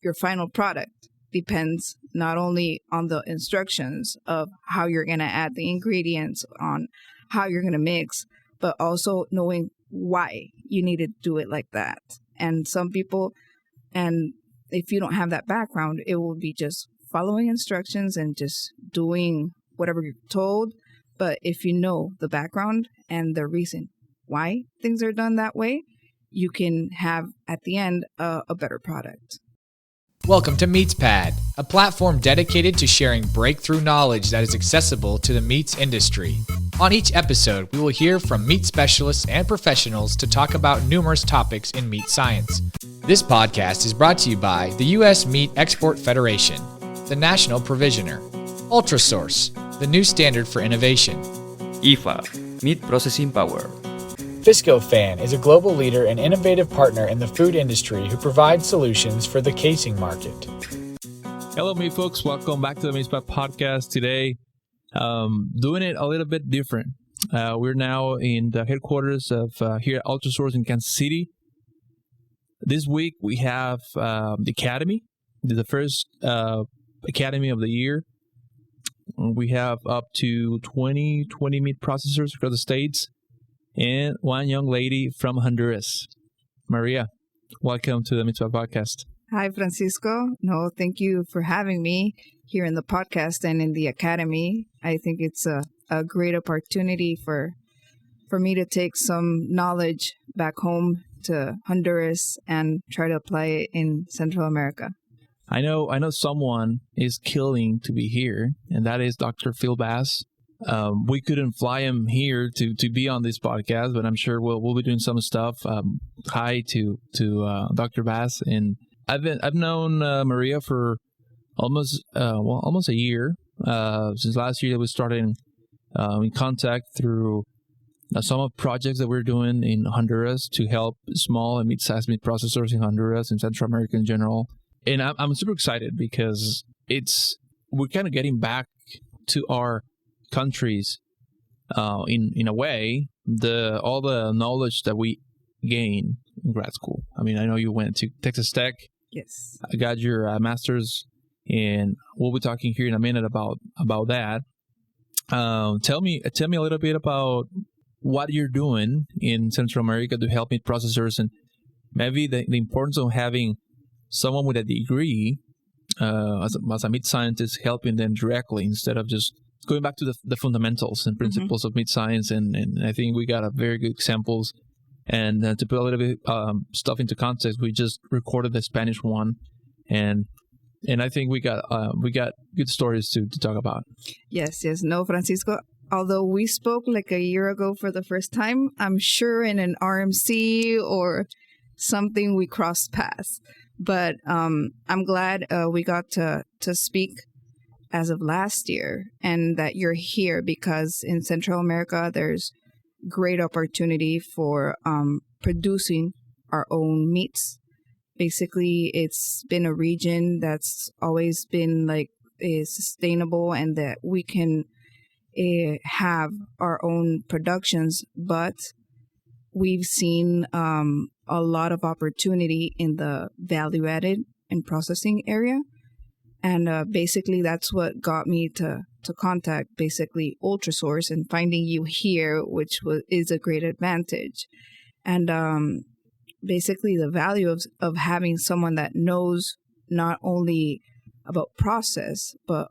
your final product depends not only on the instructions of how you're going to add the ingredients, on how you're going to mix, but also knowing why you need to do it like that. And some people, and if you don't have that background, it will be just following instructions and just doing whatever you're told. But if you know the background and the reason why things are done that way, you can have at the end a better product. Welcome to MeatsPad, a platform dedicated to sharing breakthrough knowledge that is accessible to the meats industry. On each episode, we will hear from meat specialists and professionals to talk about numerous topics in meat science. This podcast is brought to you by the U.S. Meat Export Federation, the National Provisioner, UltraSource, the new standard for innovation, IFA, Meat Processing Power. Viscofan is a global leader and innovative partner in the food industry who provides solutions for the casing market. Hello, meat folks. Welcome back to the MeatsPad podcast. Today, doing it a little bit different. We're now in the headquarters of here at UltraSource in Kansas City. This week, we have the Academy, the first Academy of the year. We have up to 20 meat processors across the states. And one young lady from Honduras. Maria, welcome to the MeatsPad podcast. Hi, Francisco. No, thank you for having me here in the podcast and in the Academy. I think it's a great opportunity for me to take some knowledge back home to Honduras and try to apply it in Central America. I know someone is killing to be here, and that is Dr. Phil Bass. We couldn't fly him here to be on this podcast, but I'm sure we'll be doing some stuff. Hi to Dr. Bass, and I've known Maria for almost a year. Since last year that we started in contact through some of projects that we're doing in Honduras to help small and mid-sized meat processors in Honduras and Central America in general. And I'm super excited because we're kind of getting back to our countries in a way, all the knowledge that we gain in grad school. I mean, I know you went to Texas Tech. Yes. I got your master's, and we'll be talking here in a minute about that. Tell me a little bit about what you're doing in Central America to help meat processors, and maybe the importance of having someone with a degree as a meat scientist helping them directly instead of just going back to the fundamentals and principles of meat science, and I think we got a very good examples. And to put a little bit stuff into context, we just recorded the Spanish one, and I think we got good stories to talk about. Yes. No, Francisco. Although we spoke like a year ago for the first time, I'm sure in an RMC or something we crossed paths. But I'm glad we got to speak as of last year, and that you're here because in Central America, there's great opportunity for producing our own meats. Basically, it's been a region that's always been sustainable and that we can have our own productions, but we've seen a lot of opportunity in the value-added and processing area. And basically, that's what got me to contact basically UltraSource and finding you here, which is a great advantage. And basically, the value of having someone that knows not only about process, but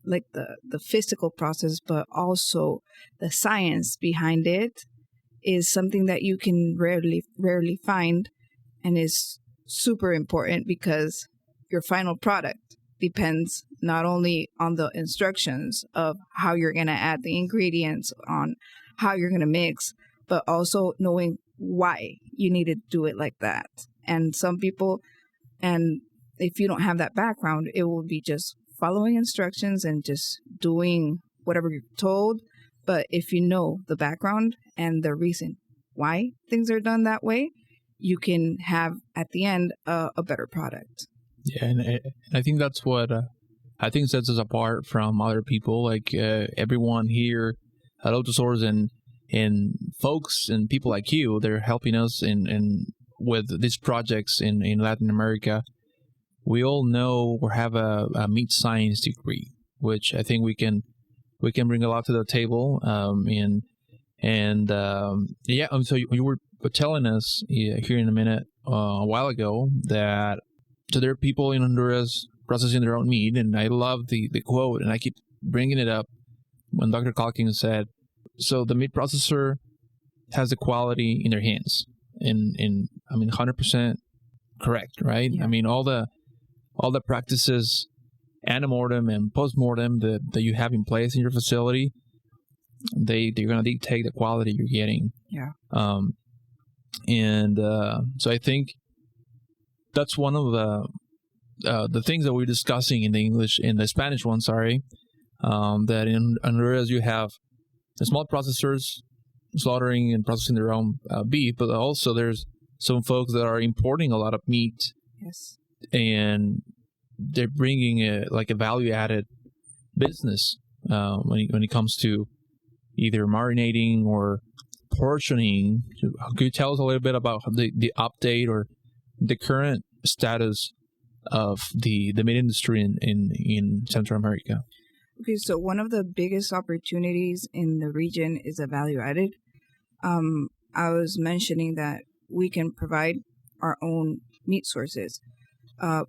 like the physical process, but also the science behind it is something that you can rarely find, and is super important because your final product depends not only on the instructions of how you're going to add the ingredients, on how you're going to mix, but also knowing why you need to do it like that. And some people, and if you don't have that background, it will be just following instructions and just doing whatever you're told. But if you know the background and the reason why things are done that way, you can have at the end a better product. Yeah, and I think that's what I think sets us apart from other people. Like everyone here at UltraSource and folks and people like you, they're helping us in with these projects in Latin America. we all know or have a meat science degree, which I think we can bring a lot to the table. So you were telling us here in a minute a while ago that so there are people in Honduras processing their own meat, and I love the quote, and I keep bringing it up when Dr. Calkins said, so the meat processor has the quality in their hands, and 100% correct, right? Yeah. I mean, all the practices, antemortem and postmortem that you have in place in your facility, they're going to dictate the quality you're getting. Yeah. So I think that's one of the things that we're discussing in the Spanish one, that in Honduras you have the small processors slaughtering and processing their own beef, but also there's some folks that are importing a lot of meat. Yes. And they're bringing a value-added business when it comes to either marinating or portioning. Could you tell us a little bit about the update or the current status of the meat industry in Central America? Okay, so one of the biggest opportunities in the region is a value-added. I was mentioning that we can provide our own meat sources,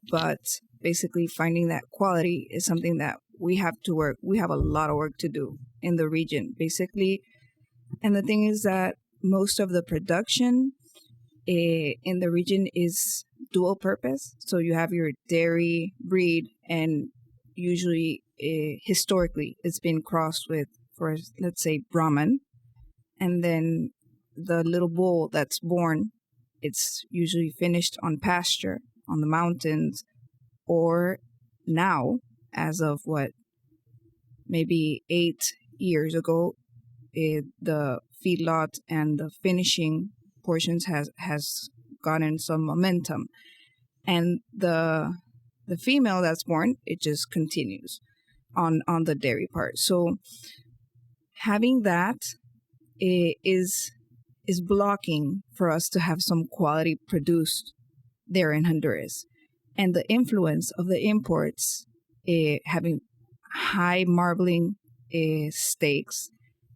but basically finding that quality is something that we have to work. We have a lot of work to do in the region, basically. And the thing is that most of the production in the region is dual purpose. So you have your dairy breed, and usually historically it's been crossed with, for let's say, Brahman. And then the little bull that's born, it's usually finished on pasture on the mountains, or now, as of maybe 8 years ago, the feedlot and the finishing portions has gotten some momentum, and the female that's born, it just continues on the dairy part. So having that is blocking for us to have some quality produced there in Honduras. And the influence of the imports, having high marbling steaks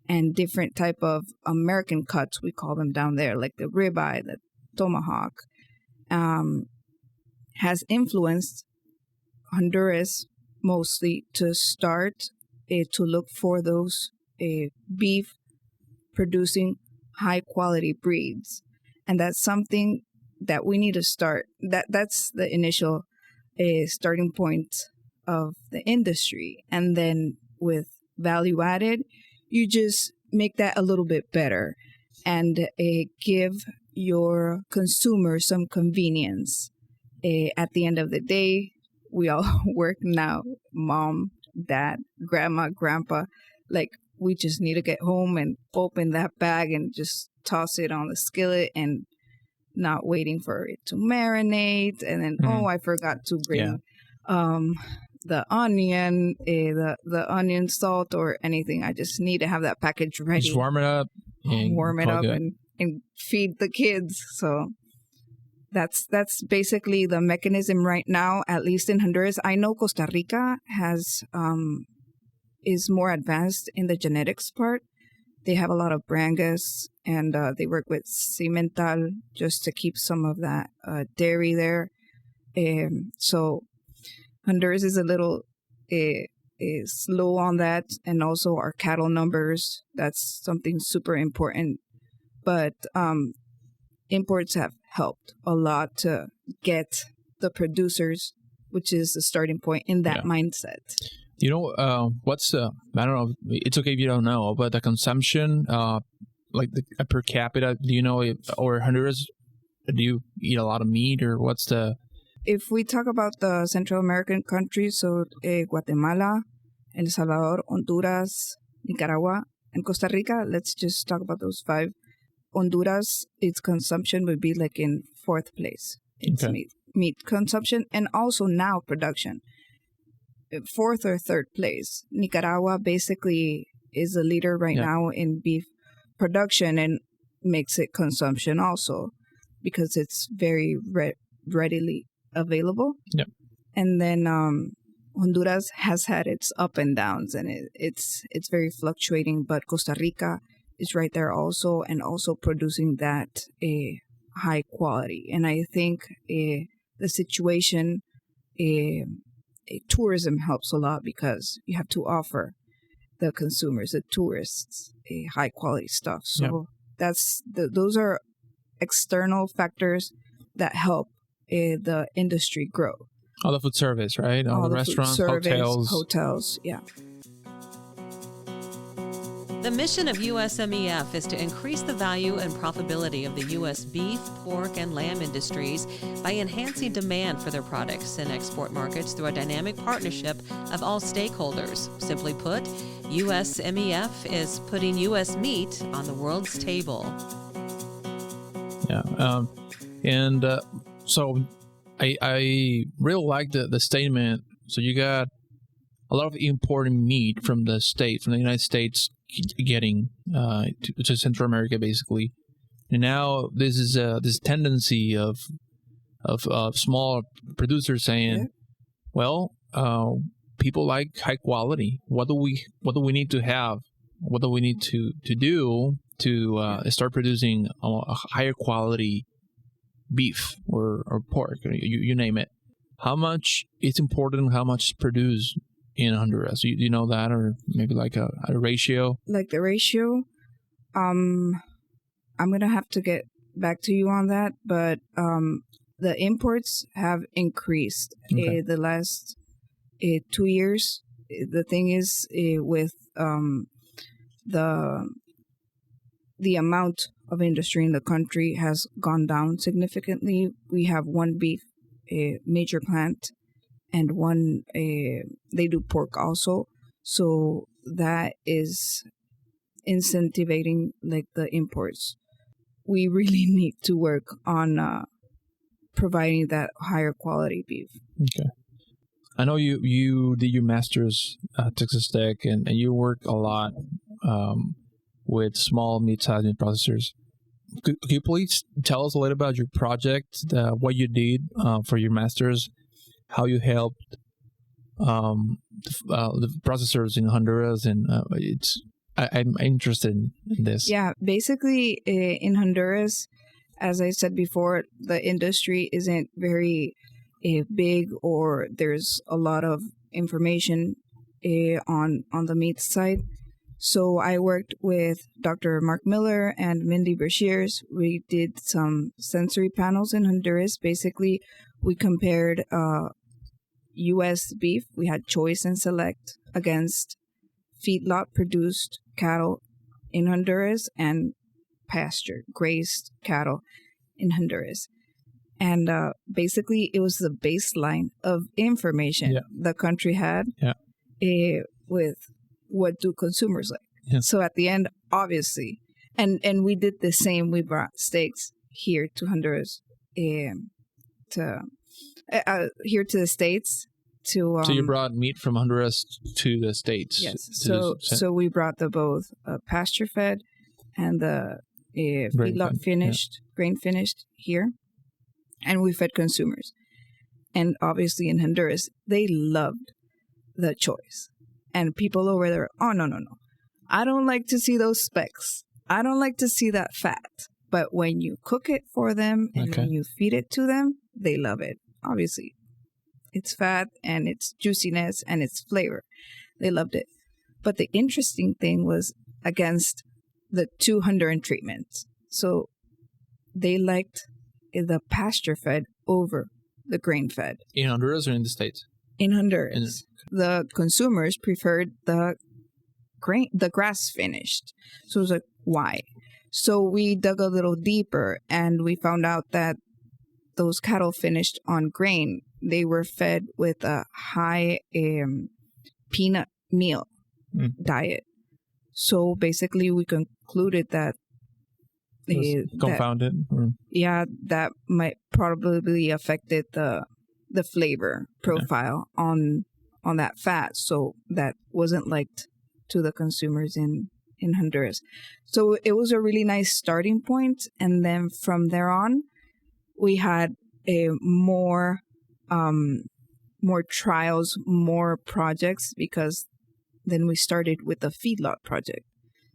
and different type of American cuts, we call them down there, like the ribeye, the tomahawk, has influenced Honduras mostly to start to look for those beef producing high quality breeds. And that's something that we need to start. That's the initial starting point of the industry. And then with value added, you just make that a little bit better and give your consumer some convenience. At the end of the day, we all work now, mom, dad, grandma, grandpa, like we just need to get home and open that bag and just toss it on the skillet and not waiting for it to marinate. And then, I forgot to bring the onion, the onion salt or anything. I just need to have that package ready. Just warm it up. And feed the kids. So that's basically the mechanism right now, at least in Honduras. I know Costa Rica is more advanced in the genetics part. They have a lot of Brangus, and they work with Cimental just to keep some of that dairy there. So Honduras is a little slow on that, and also our cattle numbers. That's something super important. But imports have helped a lot to get the producers, which is the starting point in that mindset. You know, what's I don't know, it's okay if you don't know, but the consumption, like the per capita, do you know, or Honduras, do you eat a lot of meat, or what's the... If we talk about the Central American countries, so Guatemala, El Salvador, Honduras, Nicaragua, and Costa Rica, let's just talk about those 5. Honduras, its consumption would be like in 4th place. It's meat consumption, and also now production. 4th or 3rd place. Nicaragua basically is a leader right now in beef production, and makes it consumption also because it's very readily available. Yep. And then Honduras has had its up and downs, and it's very fluctuating. But Costa Rica is right there also, and also producing that high quality. And I think the situation, tourism helps a lot because you have to offer the consumers, the tourists, high quality stuff. So those are external factors that help the industry grow. All the food service, right? All the restaurants, hotels, yeah. The mission of USMEF is to increase the value and profitability of the U.S. beef, pork, and lamb industries by enhancing demand for their products in export markets through a dynamic partnership of all stakeholders. Simply put, USMEF is putting U.S. meat on the world's table. Yeah. So I really like the statement. So you got a lot of imported meat from the United States, getting to Central America, basically. And now this is this tendency of small producers saying, well, people like high quality. What do we need to have? What do we need to do to start producing a higher quality beef or pork, you name it? How much it's important, how much is produced in Honduras? You know that, or maybe like a ratio? Like the ratio, I'm gonna have to get back to you on that, but the imports have increased the last 2 years. The thing is, with the amount of industry in the country has gone down significantly. We have one beef major plant, and one they do pork also. So that is incentivizing like the imports. We really need to work on providing that higher quality beef. Okay. I know you did your master's at Texas Tech, and you work a lot with small, mid-sized meat processors. Could you please tell us a little about your project, what you did for your master's, how you helped the processors in Honduras, and I'm interested in this. Yeah, basically in Honduras, as I said before, the industry isn't very big, or there's a lot of information on the meat side. So I worked with Dr. Mark Miller and Mindy Brashears. We did some sensory panels in Honduras. Basically, we compared U.S. beef. We had choice and select against feedlot-produced cattle in Honduras and pasture-grazed cattle in Honduras. And basically, it was the baseline of information the country had with what do consumers like. Yeah. So at the end, obviously, and we did the same. We brought steaks here to Honduras, here to the States. So you brought meat from Honduras to the States. Yes. So we brought the both pasture fed and the feedlot finished, grain finished here, and we fed consumers. And obviously in Honduras, they loved the choice. And people over there, oh, no. I don't like to see those specks. I don't like to see that fat. But when you cook it for them and when you feed it to them, they love it. Obviously, it's fat and it's juiciness and it's flavor. They loved it. But the interesting thing was against the 200 treatments. So they liked the pasture-fed over the grain-fed. In Honduras or in the States? In Honduras. The consumers preferred the grass finished. So it was like, why? So we dug a little deeper and we found out that those cattle finished on grain, they were fed with a high peanut meal diet. So basically we concluded that confounded. That might probably affected the flavor profile on that fat, so that wasn't liked to the consumers in Honduras. So it was a really nice starting point, and then from there on, we had a more more trials, more projects, because then we started with the feedlot project.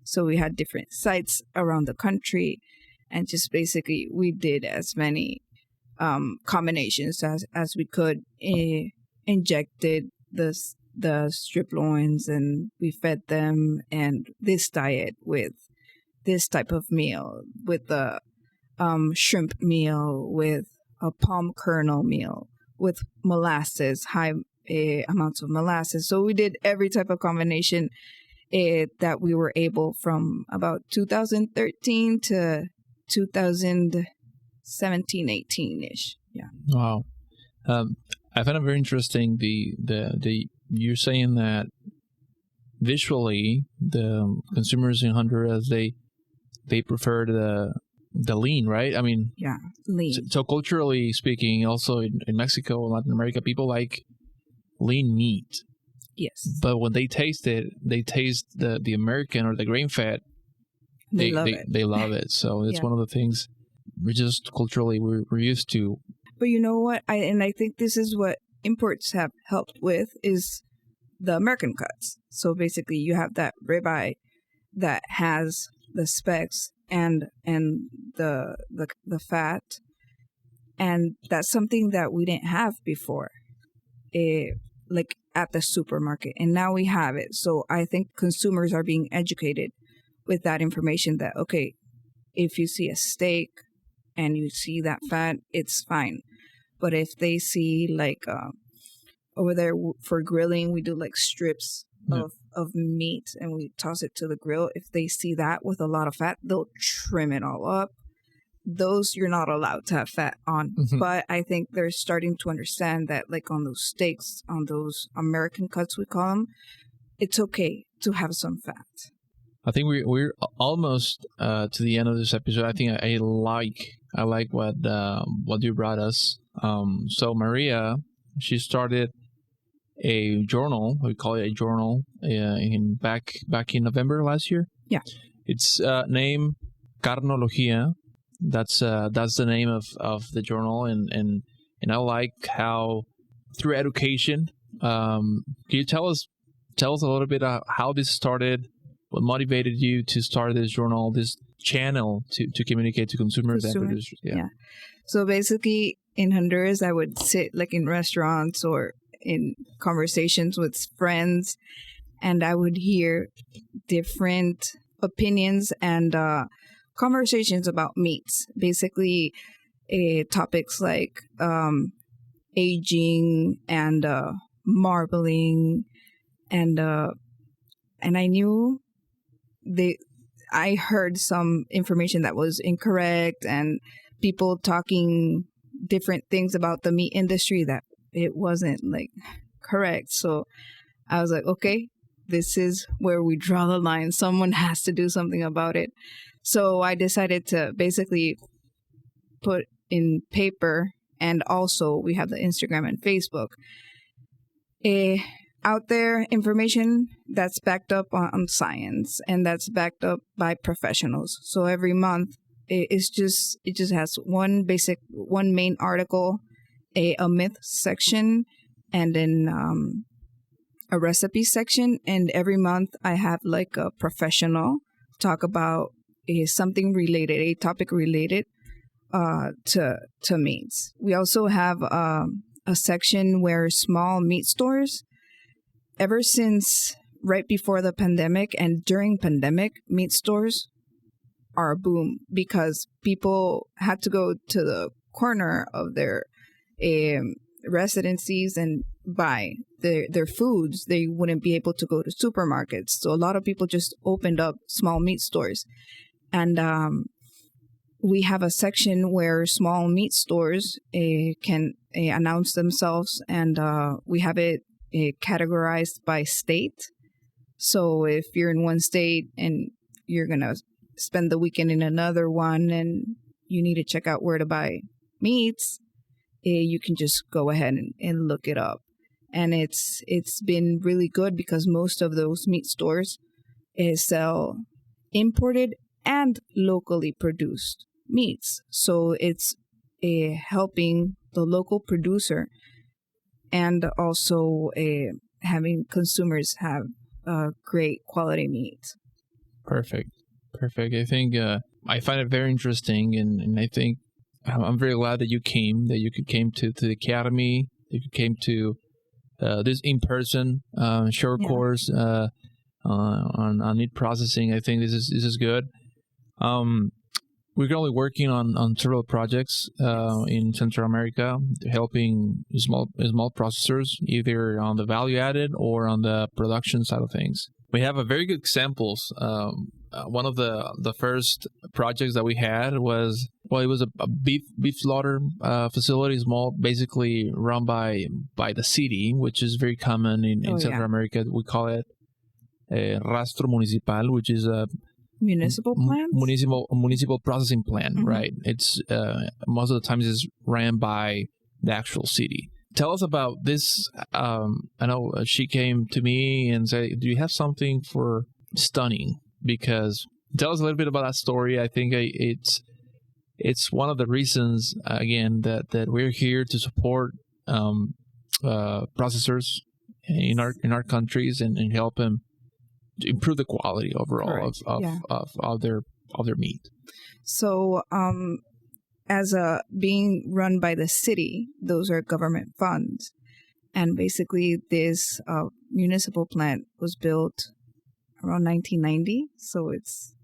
So we had different sites around the country, and just basically we did as many combinations as we could. Injected the strip loins, and we fed them, and this diet with this type of meal, with the shrimp meal, with a palm kernel meal, with molasses, high amounts of molasses. So we did every type of combination that we were able from about 2013 to 2017, 18-ish. Yeah. Wow. I find it very interesting. The you're saying that visually the consumers in Honduras they prefer the lean, right? I mean, Yeah, lean. so culturally speaking, also in Mexico, Latin America, people like lean meat. Yes. But when they taste it, they taste the American or the grain fed. They love it. They love it. So it's Yeah. one of the things we just culturally we're used to. But you know what? I think this is what imports have helped with is the American cuts. So basically, you have that ribeye that has the specs and the fat, and that's something that we didn't have before, like at the supermarket, and now we have it. So I think consumers are being educated with that information that, okay, if you see a steak and you see that fat, it's fine. But if they see like over there for grilling, we do like strips of meat and we toss it to the grill. If they see that with a lot of fat, they'll trim it all up. Those you're not allowed to have fat on. Mhm. But I think they're starting to understand that, like on those steaks, on those American cuts we call them, it's okay to have some fat. I think we're almost to the end of this episode. I think I like what you brought us. So Maria, she started a journal. We call it a journal in back in November last year. Yeah. It's named Carnología. That's the name of the journal, and I like how through education. Can you tell us a little bit how this started? What motivated you to start this journal, this channel to communicate to consumers and producers? Yeah. So basically, in Honduras, I would sit like in restaurants or in conversations with friends, and I would hear different opinions and conversations about meats. Basically, topics like aging and marbling, and I knew I heard some information that was incorrect, and people talking different things about the meat industry that it wasn't like correct. So I was like, okay, this is where we draw the line. Someone has to do something about it. So I decided to basically put in paper, and also we have the Instagram and Facebook, out there information that's backed up on science and that's backed up by professionals. So every month it just has one main article, a myth section, and then a recipe section. And every month I have like a professional talk about something related, a topic related to meats. We also have a section where small meat stores, ever since right before the pandemic and during pandemic, meat stores are a boom because people had to go to the corner of their residencies and buy their foods. They wouldn't be able to go to supermarkets. So a lot of people just opened up small meat stores. And we have a section where small meat stores can announce themselves, and we have it categorized by state. So if you're in one state and you're going to spend the weekend in another one and you need to check out where to buy meats, you can just go ahead and look it up. And it's been really good because most of those meat stores sell imported and locally produced meats. So it's helping the local producer and also having consumers have great quality meat. Perfect. I think I find it very interesting, and I think I'm very glad that you came to the academy, that you came to this in-person short course on meat processing. I think this is good. We're currently working on several projects in Central America, helping small processors, either on the value added or on the production side of things. We have a very good examples. One of the first projects that we had was a beef slaughter facility, small, basically run by the city, which is very common in Central America. We call it rastro municipal, which is a municipal plant, municipal processing plant. Right? It's most of the times is ran by the actual city. Tell us about this. I know she came to me and said, "Do you have something for stunning?" Because tell us a little bit about that story. I think it's one of the reasons again that we're here to support processors in our countries and help them to improve the quality overall of their meat. So, as being run by the city, those are government funds, and basically this municipal plant was built around 1990, so it's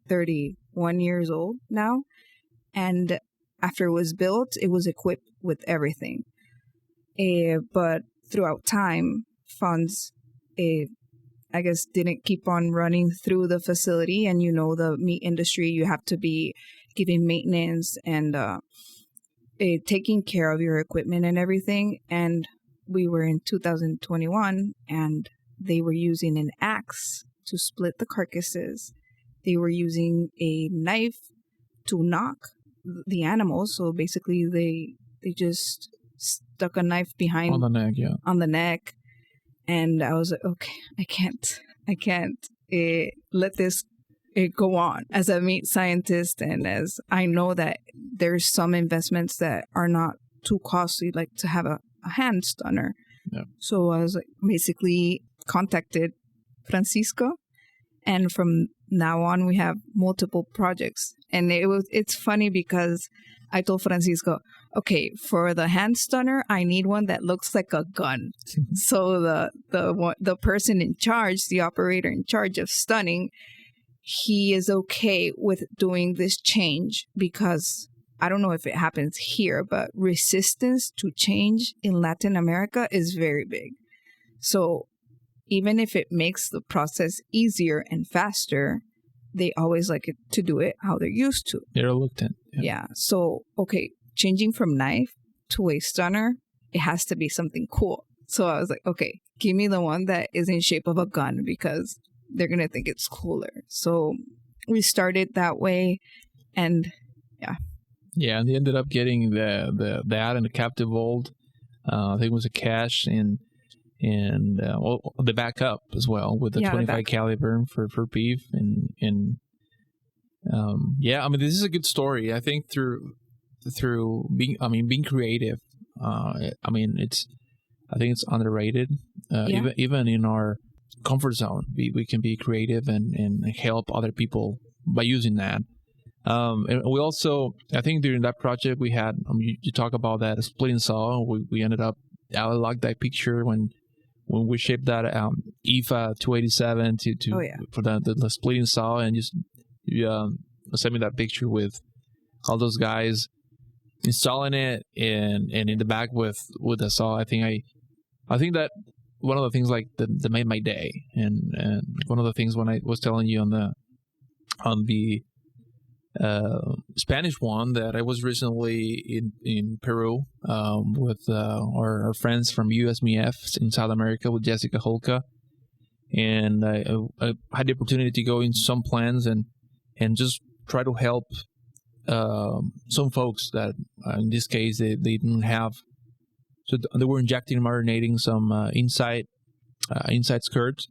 31 years old now. And after it was built, it was equipped with everything. But throughout time, funds, I guess, didn't keep on running through the facility. And the meat industry, you have to be giving maintenance and taking care of your equipment and everything. And we were in 2021, and they were using an axe to split the carcasses. They were using a knife to knock the animals. So basically, they just stuck a knife behind on the neck. And I was like, okay, I can't let this go on. As a meat scientist, and as I know that there's some investments that are not too costly, like to have a hand stunner. Yeah. So I was like, basically contacted Francisco, and from now on we have multiple projects. And it's funny because I told Francisco, okay, for the hand stunner, I need one that looks like a gun. So the person in charge, the operator in charge of stunning, he is okay with doing this change, because I don't know if it happens here, but resistance to change in Latin America is very big. So even if it makes the process easier and faster, they always like it to do it how they're used to. They're reluctant. Yeah. So, okay, changing from knife to a stunner, it has to be something cool. So I was like, okay, give me the one that is in shape of a gun, because they're going to think it's cooler. So we started that way, and yeah. Yeah, and they ended up getting that and the captive vault. I think it was a cache and the backup as well with the 25 caliber for beef and I mean, this is a good story. I think through being creative. I think it's underrated. Even in our comfort zone, we can be creative and help other people by using that. And we also, I think during that project we had, you talk about that splitting saw. We ended up, I like that picture when we shipped that IFA 287 for the splitting saw, and you sent me that picture with all those guys installing it and in the back with the saw. I think that one of the things like that made my day, and one of the things when I was telling you on the Spanish one that I was recently in Peru with our friends from USMEF in South America with Jessica Holka, and I had the opportunity to go in some plants and just try to help some folks that in this case they didn't have, so they were injecting and marinating some inside skirts,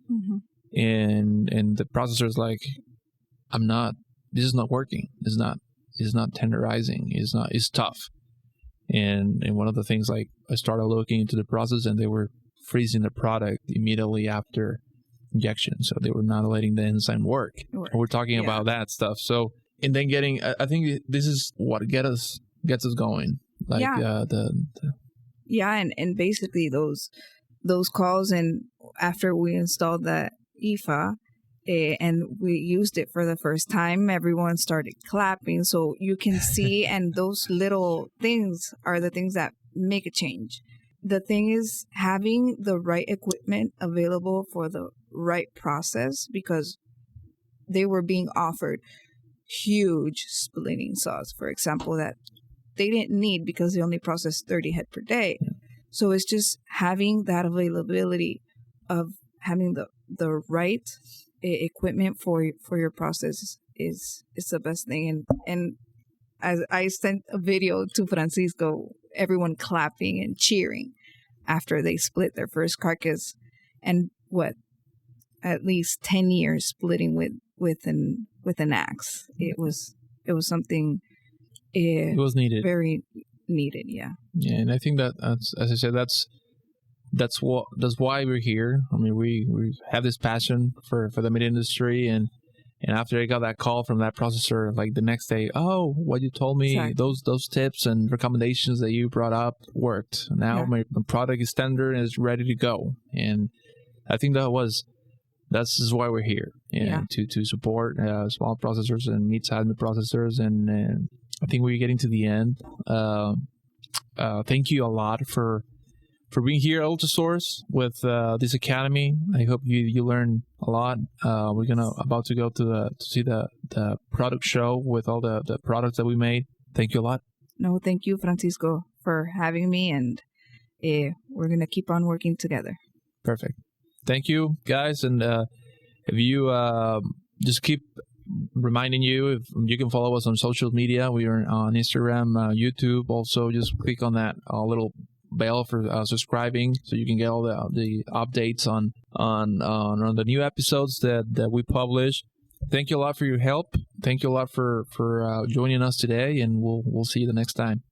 and the processor's like, this is not working. It's not tenderizing. It's tough. And one of the things, like, I started looking into the process, and they were freezing the product immediately after injection, so they were not letting the enzyme work. We're talking about that stuff. So, and then getting, I think this is what gets us going. Like and basically those calls, and after we installed that IFA and we used it for the first time, everyone started clapping. So you can see, and those little things are the things that make a change. The thing is having the right equipment available for the right process, because they were being offered huge splitting saws, for example, that they didn't need because they only processed 30 head per day. So it's just having that availability of having the right equipment for your process is the best thing. And as I sent a video to Francisco, everyone clapping and cheering after they split their first carcass, and at least 10 years splitting with an axe. It was something. It was needed. Very needed. Yeah. Yeah, and I think that, as I said, that's why we're here. I mean, we have this passion for the meat industry, and after I got that call from that processor, like the next day, what you told me, exactly. those tips and recommendations that you brought up worked. Now my product is tender and is ready to go. And I think that's why we're here, to support small processors and meat-side processors. And I think we're getting to the end. Thank you a lot for being here at Ultrasource with this academy. I hope you learn a lot. We're about to go to see the product show with all the products that we made. Thank you a lot. No, thank you, Francisco, for having me, and we're gonna keep on working together. Perfect. Thank you, guys, and if you just keep reminding you, if you can follow us on social media. We are on Instagram, YouTube. Also, just click on that little bell for subscribing, so you can get all the updates on the new episodes that we publish. Thank you a lot for your help. Thank you a lot for joining us today, and we'll see you the next time.